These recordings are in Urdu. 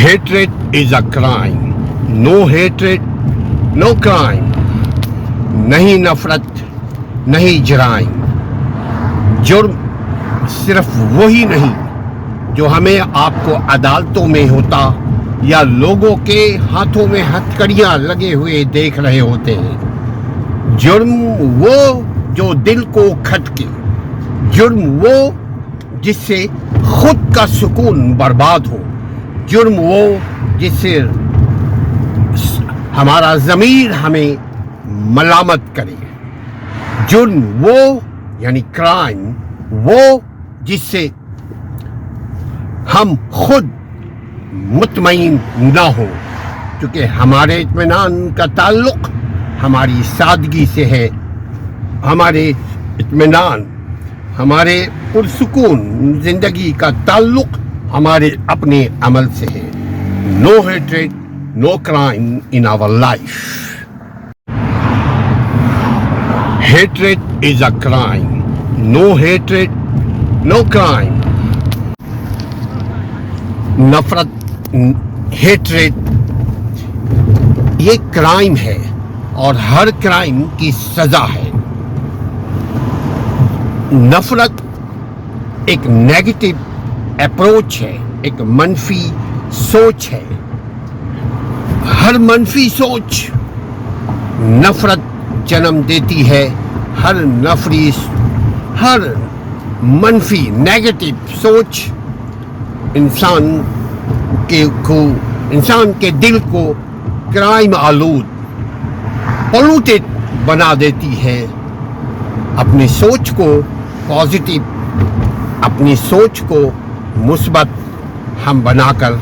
Hatred is a crime. No hatred, no crime. نہیں نفرت نہیں جرائم. جرم صرف وہی نہیں جو ہمیں آپ کو عدالتوں میں ہوتا یا لوگوں کے ہاتھوں میں ہتھکڑیاں لگے ہوئے دیکھ رہے ہوتے ہیں. جرم وہ جو دل کو کھٹکے. جرم وہ جس سے خود کا سکون برباد ہو. جرم وہ جس سے ہمارا ضمیر ہمیں ملامت کرے. جرم وہ یعنی کرائم وہ جس سے ہم خود مطمئن نہ ہوں، کیونکہ ہمارے اطمینان کا تعلق ہماری سادگی سے ہے. ہمارے اطمینان، ہمارے پرسکون زندگی کا تعلق ہمارے اپنے عمل سے ہے. No hatred, no crime in our life. Hatred is a crime. No hatred, no crime. نفرت، hatred یہ کرائم ہے اور ہر کرائم کی سزا ہے. نفرت ایک نیگیٹو اپروچ ہے، ایک منفی سوچ ہے. ہر منفی سوچ نفرت جنم دیتی ہے. ہر منفی نیگیٹو سوچ انسان کے دل کو کرائم آلود، پولوٹیڈ بنا دیتی ہے. اپنی سوچ کو پازیٹیو، اپنی سوچ کو مثبت ہم بنا کر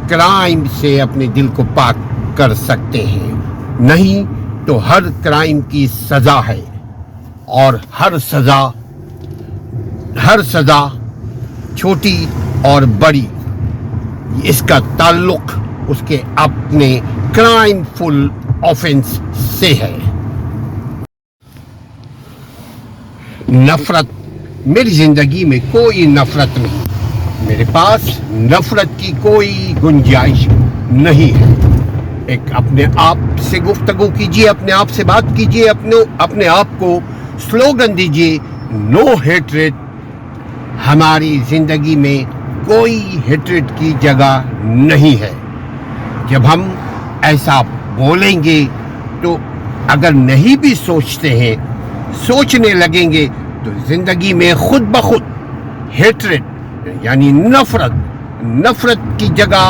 کرائم سے اپنے دل کو پاک کر سکتے ہیں. نہیں تو ہر کرائم کی سزا ہے، اور ہر سزا چھوٹی اور بڑی اس کا تعلق اس کے اپنے کرائم فل آفینس سے ہے. نفرت، میری زندگی میں کوئی نفرت نہیں. میرے پاس نفرت کی کوئی گنجائش نہیں ہے. ایک اپنے آپ سے گفتگو کیجیے، اپنے آپ سے بات کیجیے، اپنے آپ کو سلوگن دیجیے، نو ہیٹریڈ. ہماری زندگی میں کوئی ہیٹریڈ کی جگہ نہیں ہے. جب ہم ایسا بولیں گے تو اگر نہیں بھی سوچتے ہیں، سوچنے لگیں گے تو زندگی میں خود بخود ہیٹریڈ یعنی نفرت کی جگہ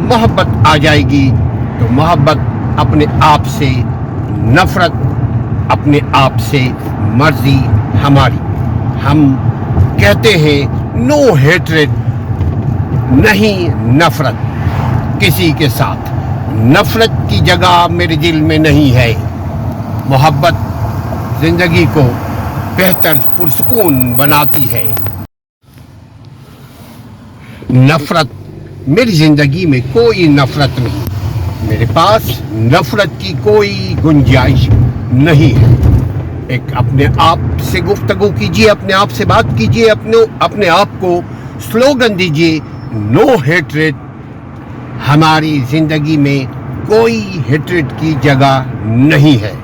محبت آ جائے گی. تو محبت اپنے آپ سے، نفرت اپنے آپ سے، مرضی ہماری. ہم کہتے ہیں نو ہیٹریڈ، نہیں نفرت کسی کے ساتھ. نفرت کی جگہ میرے دل میں نہیں ہے. محبت زندگی کو بہتر پرسکون بناتی ہے. نفرت، میری زندگی میں کوئی نفرت نہیں. میرے پاس نفرت کی کوئی گنجائش نہیں ہے. ایک اپنے آپ سے گفتگو کیجیے، اپنے آپ سے بات کیجیے، اپنے آپ کو سلوگن دیجیے، نو ہیٹریڈ. ہماری زندگی میں کوئی ہیٹریڈ کی جگہ نہیں ہے.